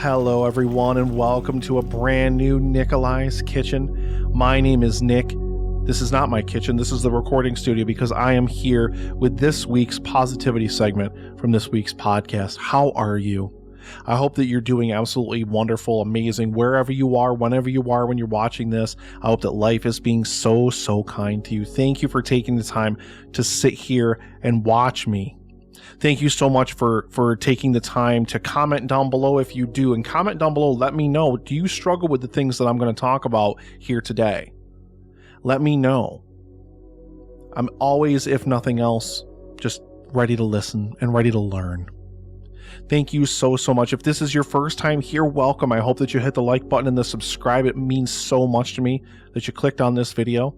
Hello everyone and welcome to a brand new Nikoli's Kitchen. My name is Nick. This is not my kitchen, this is the recording studio because I am here with this week's positivity segment from this week's podcast. How are you? I hope that you're doing absolutely wonderful, amazing, wherever you are, whenever you are when you're watching this. I hope that life is being so kind to you. Thank you for taking the time to sit here and watch me. Thank you so much for taking the time to comment down below if you do. And comment down below, let me know, do you struggle with the things that I'm going to talk about here today? Let me know. I'm always, if nothing else, just ready to listen and ready to learn. Thank you so much. If this is your first time here, welcome. I hope that you hit the like button and the subscribe. It means so much to me that you clicked on this video.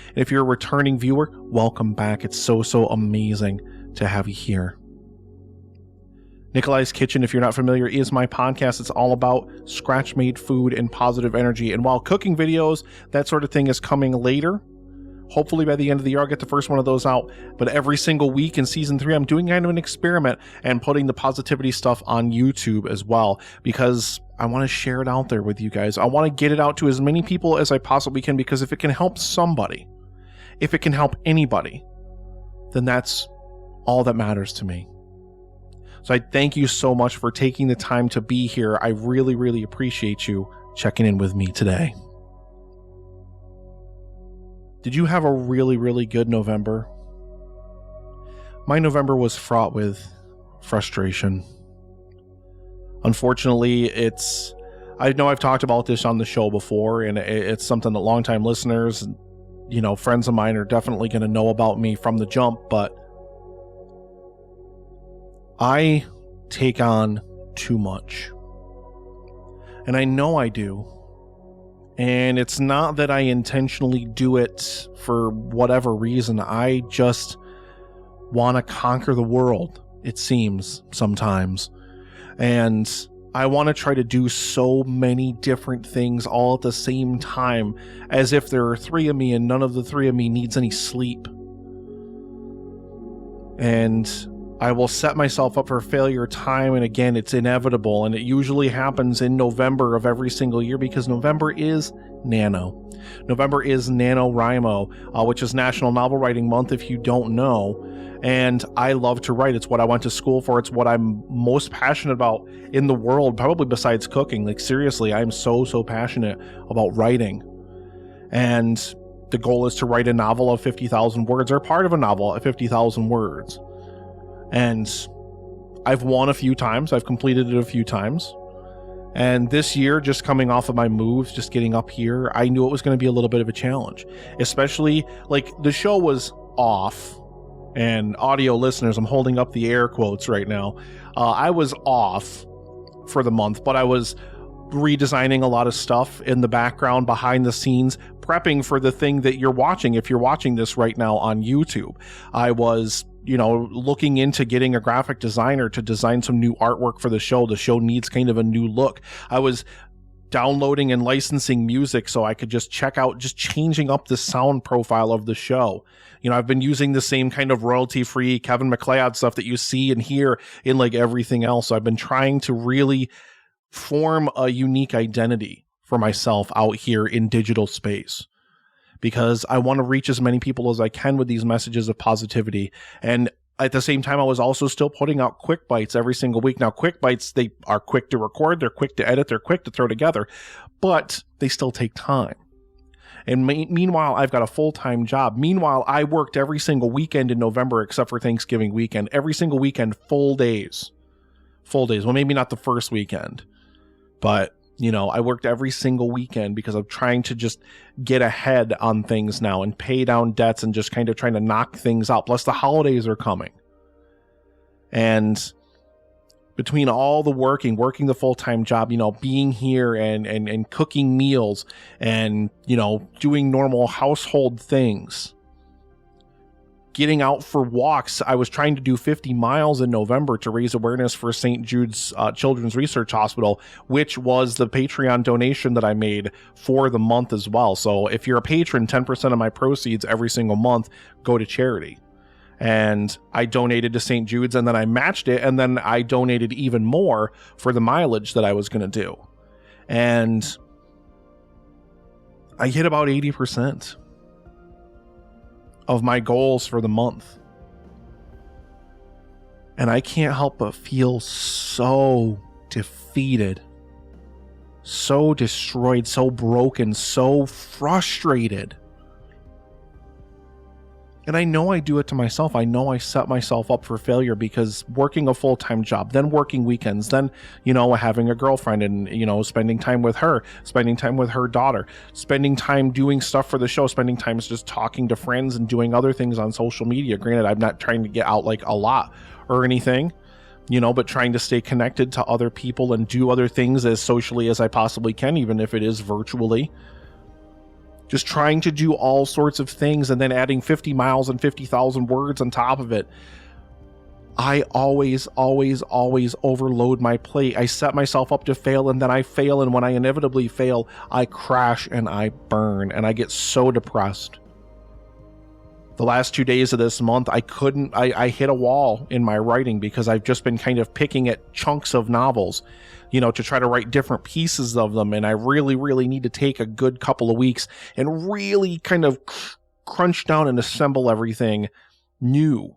And if you're a returning viewer, welcome back. It's so amazing to have you here. Nikoli's Kitchen, if you're not familiar, is my podcast. It's all about scratch-made food and positive energy. And while cooking videos, that sort of thing is coming later, hopefully by the end of the year, I'll get the first one of those out. But every single week in season 3, I'm doing kind of an experiment and putting the positivity stuff on YouTube as well, because I want to share it out there with you guys. I want to get it out to as many people as I possibly can, because if it can help somebody, if it can help anybody, then that's all that matters to me. So I thank you so much for taking the time to be here. I really appreciate you checking in with me today. Did you have a really good November? My November was fraught with frustration. Unfortunately, I know I've talked about this on the show before, and it's something that longtime listeners, friends of mine are definitely going to know about me from the jump, but I take on too much. And I know I do. And it's not that I intentionally do it for whatever reason. I just want to conquer the world, it seems, sometimes. And I want to try to do so many different things all at the same time, as if there are 3 of me and none of the 3 of me needs any sleep. And I will set myself up for failure time and again. It's inevitable, and it usually happens in November of every single year, because November is Nano. November is NaNoWriMo, which is National Novel Writing Month, if you don't know. And I love to write. It's what I went to school for. It's what I'm most passionate about in the world, probably besides cooking. Like, seriously, I'm so passionate about writing. And the goal is to write a novel of 50,000 words, or part of a novel of 50,000 words. And I've won a few times. I've completed it a few times. And this year, just coming off of my moves, just getting up here, I knew it was going to be a little bit of a challenge. Especially, like, the show was off. And audio listeners, I'm holding up the air quotes right now. I was off for the month, but I was redesigning a lot of stuff in the background, behind the scenes, prepping for the thing that you're watching. If you're watching this right now on YouTube, I was looking into getting a graphic designer to design some new artwork for the show. The show needs kind of a new look. I was downloading and licensing music so I could just check out, just changing up the sound profile of the show. I've been using the same kind of royalty-free Kevin MacLeod stuff that you see and hear in like everything else. So I've been trying to really form a unique identity for myself out here in digital space, because I want to reach as many people as I can with these messages of positivity. And at the same time, I was also still putting out quick bites every single week. Now, quick bites, they are quick to record, they're quick to edit, they're quick to throw together, but they still take time. And meanwhile, I've got a full-time job. Meanwhile, I worked every single weekend in November except for Thanksgiving weekend. Every single weekend, full days. Well, maybe not the first weekend, but I worked every single weekend because I'm trying to just get ahead on things now and pay down debts and just kind of trying to knock things out. Plus the holidays are coming. And between all the working the full-time job, being here and cooking meals and, doing normal household things, getting out for walks. I was trying to do 50 miles in November to raise awareness for St. Jude's Children's Research Hospital, which was the Patreon donation that I made for the month as well. So if you're a patron, 10% of my proceeds every single month go to charity. And I donated to St. Jude's, and then I matched it, and then I donated even more for the mileage that I was going to do. And I hit about 80% of my goals for the month. And I can't help but feel so defeated, so destroyed, so broken, so frustrated. And I know I do it to myself. I know I set myself up for failure, because working a full-time job, then working weekends, then, having a girlfriend and, spending time with her daughter, spending time doing stuff for the show, spending time just talking to friends and doing other things on social media. Granted, I'm not trying to get out like a lot or anything, but trying to stay connected to other people and do other things as socially as I possibly can, even if it is virtually. Just trying to do all sorts of things, and then adding 50 miles and 50,000 words on top of it. I always overload my plate. I set myself up to fail, and then I fail, and when I inevitably fail, I crash and I burn, and I get so depressed. The last 2 days of this month, I hit a wall in my writing, because I've just been kind of picking at chunks of novels, to try to write different pieces of them. And I really need to take a good couple of weeks and really kind of crunch down and assemble everything new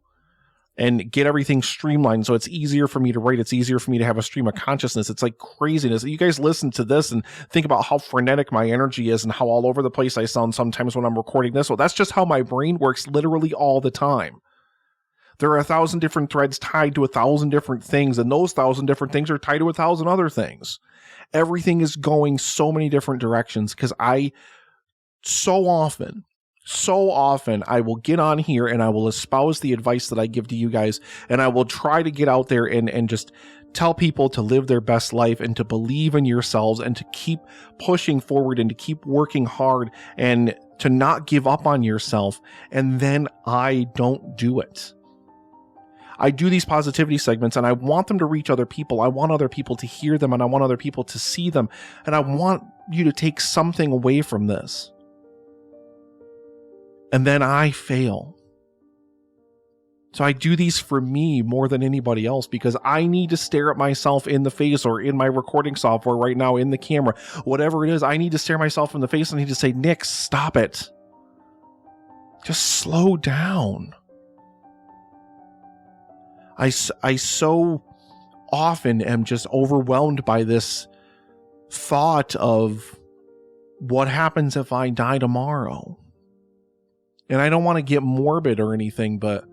and get everything streamlined, so it's easier for me to write. It's easier for me to have a stream of consciousness. It's like craziness. You guys listen to this and think about how frenetic my energy is and how all over the place I sound sometimes when I'm recording this. Well, that's just how my brain works literally all the time. There are 1,000 different threads tied to 1,000 different things, and those 1,000 different things are tied to 1,000 other things. Everything is going so many different directions, because I so often I will get on here and I will espouse the advice that I give to you guys, and I will try to get out there and just tell people to live their best life and to believe in yourselves and to keep pushing forward and to keep working hard and to not give up on yourself. And then I don't do it. I do these positivity segments, and I want them to reach other people. I want other people to hear them, and I want other people to see them. And I want you to take something away from this. And then I fail. So I do these for me more than anybody else, because I need to stare at myself in the face, or in my recording software right now, in the camera, whatever it is. I need to stare myself in the face and I need to say, Nick, stop it. Just slow down. I so often am just overwhelmed by this thought of what happens if I die tomorrow. And I don't want to get morbid or anything, but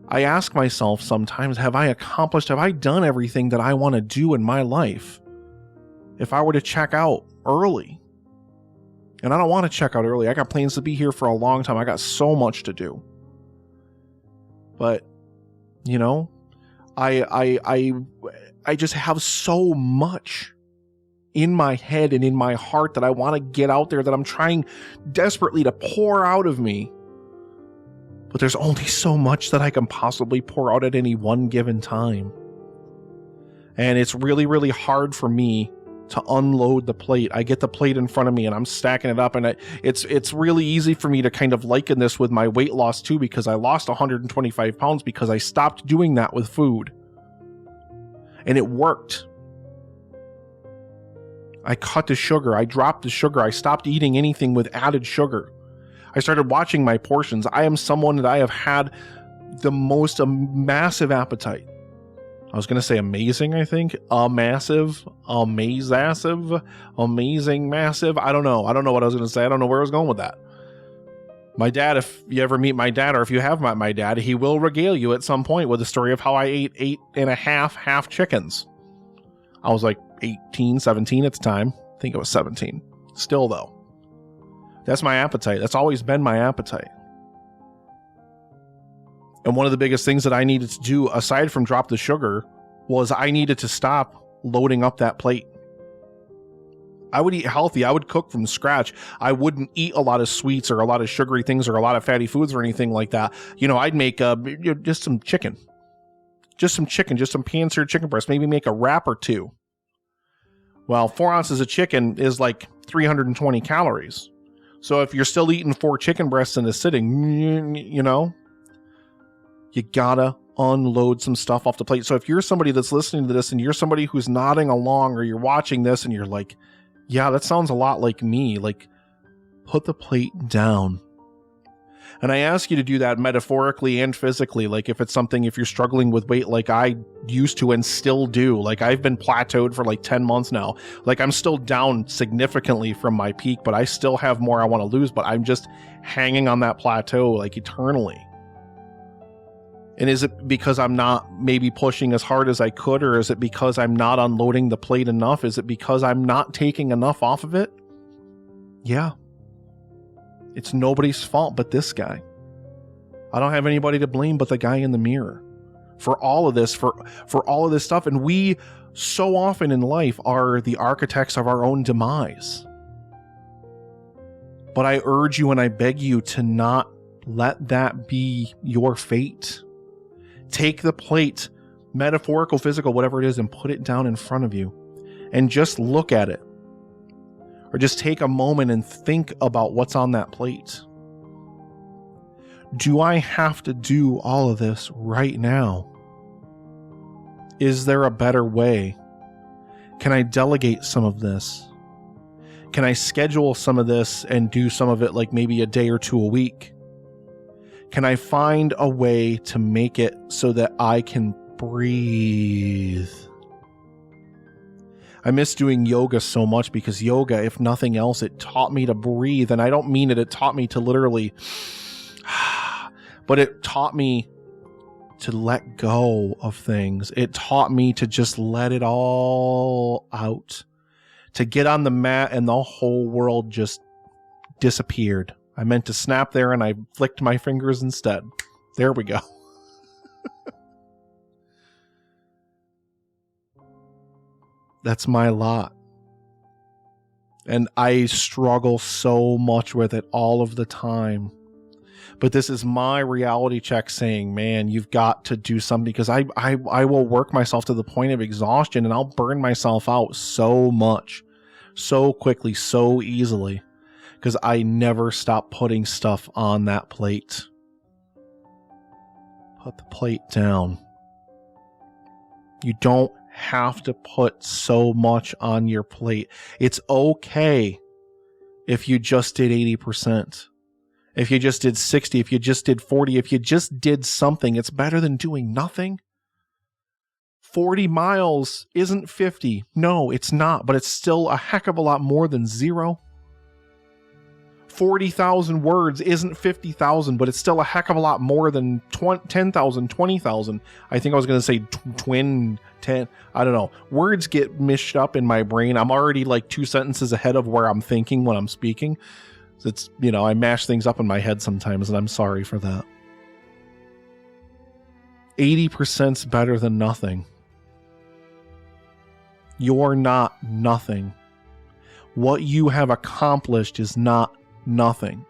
I ask myself sometimes, have I done everything that I want to do in my life? If I were to check out early, and I don't want to check out early. I got plans to be here for a long time. I got so much to do. But I just have so much in my head and in my heart that I want to get out there, that I'm trying desperately to pour out of me. But there's only so much that I can possibly pour out at any one given time. And it's really hard for me to unload the plate. I get the plate in front of me and I'm stacking it up, and it's really easy for me to kind of liken this with my weight loss too, because I lost 125 pounds because I stopped doing that with food. And it worked. I cut the sugar. I dropped the sugar. I stopped eating anything with added sugar. I started watching my portions. I am someone that I have had the most massive appetite. I was going to say amazing, I think. Amazing, massive. I don't know what I was going to say. I don't know where I was going with that. My dad, if you ever meet my dad, or if you have met my dad, he will regale you at some point with the story of how I ate 8.5 half chickens. I was like 18, 17 at the time. I think it was 17. Still, though. That's my appetite. That's always been my appetite. And one of the biggest things that I needed to do, aside from drop the sugar, was I needed to stop loading up that plate. I would eat healthy. I would cook from scratch. I wouldn't eat a lot of sweets or a lot of sugary things or a lot of fatty foods or anything like that. I'd make just some chicken. Just some pan-seared chicken breast. Maybe make a wrap or two. Well, 4 ounces of chicken is like 320 calories. So if you're still eating 4 chicken breasts in a sitting, You gotta unload some stuff off the plate. So if you're somebody that's listening to this and you're somebody who's nodding along, or you're watching this and you're like, yeah, that sounds a lot like me, like, put the plate down. And I ask you to do that metaphorically and physically. Like if you're struggling with weight like I used to and still do, like I've been plateaued for like 10 months now. Like I'm still down significantly from my peak, but I still have more I want to lose, but I'm just hanging on that plateau like eternally. And is it because I'm not maybe pushing as hard as I could, or is it because I'm not unloading the plate enough? Is it because I'm not taking enough off of it? Yeah. It's nobody's fault but this guy. I don't have anybody to blame but the guy in the mirror for all of this, for all of this stuff. And we so often in life are the architects of our own demise. But I urge you and I beg you to not let that be your fate. Take the plate, metaphorical, physical, whatever it is, and put it down in front of you and just look at it. Or just take a moment and think about what's on that plate. Do I have to do all of this right now? Is there a better way? Can I delegate some of this? Can I schedule some of this and do some of it like maybe a day or two a week? Can I find a way to make it so that I can breathe? I miss doing yoga so much because yoga, if nothing else, it taught me to breathe. And I don't mean it taught me to literally, but it taught me to let go of things. It taught me to just let it all out, to get on the mat and the whole world just disappeared. I meant to snap there and I flicked my fingers instead. There we go. That's my lot. And I struggle so much with it all of the time. But this is my reality check saying, man, you've got to do something, because I will work myself to the point of exhaustion and I'll burn myself out so much, so quickly, so easily, because I never stop putting stuff on that plate. Put the plate down. You don't have to put so much on your plate. It's okay if you just did 80%. If you just did 60, if you just did 40, if you just did something, it's better than doing nothing. 40 miles isn't 50. No, it's not, but it's still a heck of a lot more than zero. 40,000 words isn't 50,000, but it's still a heck of a lot more than 10,000, 20,000. I think I was going to say 10. I don't know. Words get mixed up in my brain. I'm already like 2 sentences ahead of where I'm thinking when I'm speaking. It's, I mash things up in my head sometimes, and I'm sorry for that. 80%'s better than nothing. You're not nothing. What you have accomplished is not nothing.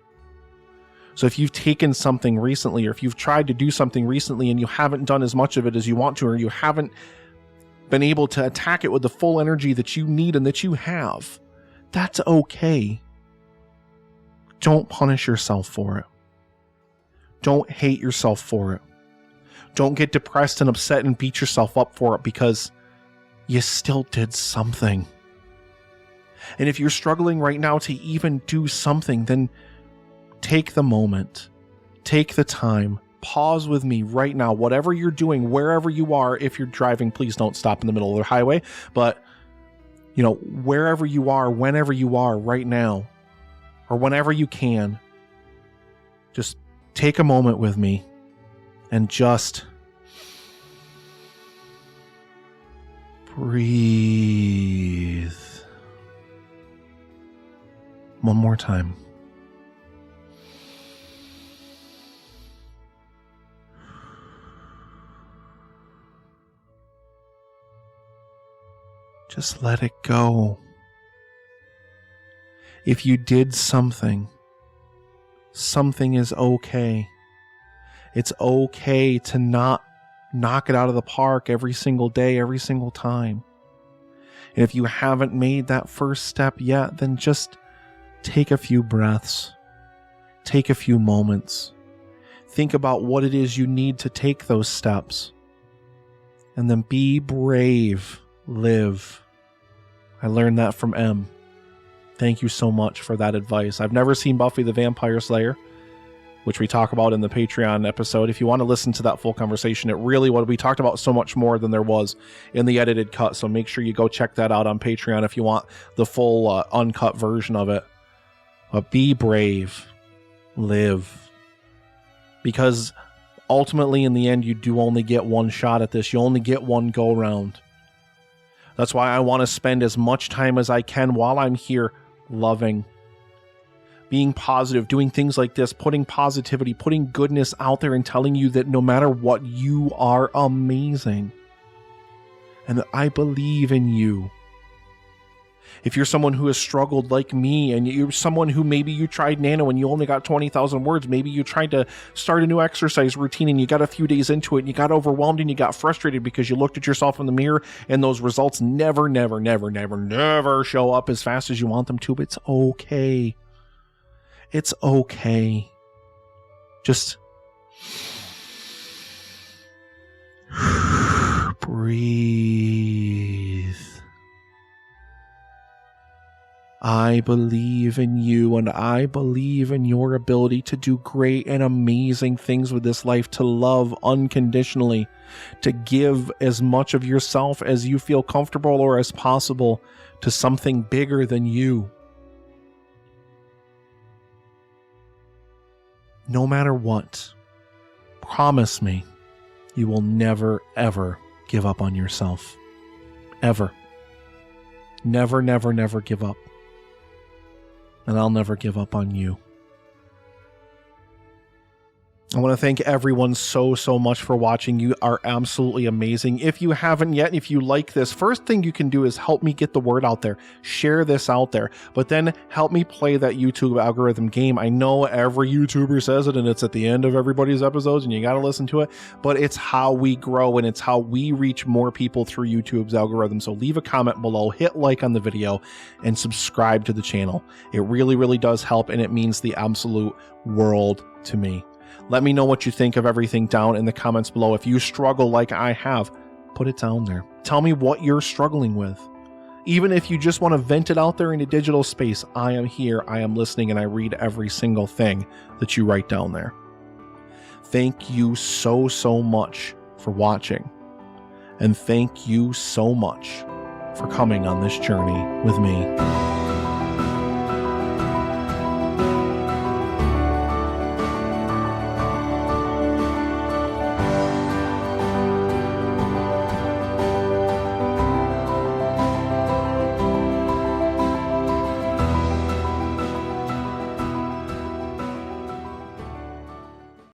So if you've taken something recently, or if you've tried to do something recently and you haven't done as much of it as you want to, or you haven't been able to attack it with the full energy that you need and that you have, that's okay. Don't punish yourself for it. Don't hate yourself for it. Don't get depressed and upset and beat yourself up for it, because you still did something. And if you're struggling right now to even do something, then take the moment, take the time, pause with me right now, whatever you're doing, wherever you are. If you're driving, please don't stop in the middle of the highway, but wherever you are, whenever you are right now, or whenever you can, just take a moment with me and just breathe. One more time. Just let it go. If you did something, something is okay. It's okay to not knock it out of the park every single day, every single time. And if you haven't made that first step yet, then just take a few breaths. Take a few moments. Think about what it is you need to take those steps. And then be brave. Live. I learned that from M. Thank you so much for that advice. I've never seen Buffy the Vampire Slayer, which we talk about in the Patreon episode. If you want to listen to that full conversation, it really would. We talked about so much more than there was in the edited cut, so make sure you go check that out on Patreon if you want the full uncut version of it. But be brave. Live. Because ultimately, in the end, you do only get one shot at this. You only get one go-round. That's why I want to spend as much time as I can while I'm here loving, being positive, doing things like this, putting positivity, putting goodness out there and telling you that no matter what, you are amazing. And that I believe in you. If you're someone who has struggled like me, and you're someone who maybe you tried Nano and you only got 20,000 words, maybe you tried to start a new exercise routine and you got a few days into it and you got overwhelmed and you got frustrated because you looked at yourself in the mirror and those results never show up as fast as you want them to. It's okay. It's okay. Just breathe. I believe in you, and I believe in your ability to do great and amazing things with this life, to love unconditionally, to give as much of yourself as you feel comfortable or as possible to something bigger than you. No matter what, promise me you will never, ever give up on yourself. Ever. Never, never, never give up. And I'll never give up on you. I want to thank everyone so much for watching. You are absolutely amazing. If you haven't yet, if you like this, first thing you can do is help me get the word out there. Share this out there. But then help me play that YouTube algorithm game. I know every YouTuber says it and it's at the end of everybody's episodes and you got to listen to it. But it's how we grow and it's how we reach more people through YouTube's algorithm. So leave a comment below, hit like on the video, and subscribe to the channel. It really does help, and it means the absolute world to me. Let me know what you think of everything down in the comments below. If you struggle like I have, put it down there. Tell me what you're struggling with. Even if you just want to vent it out there in a digital space, I am here, I am listening, and I read every single thing that you write down there. Thank you so much for watching. And thank you so much for coming on this journey with me.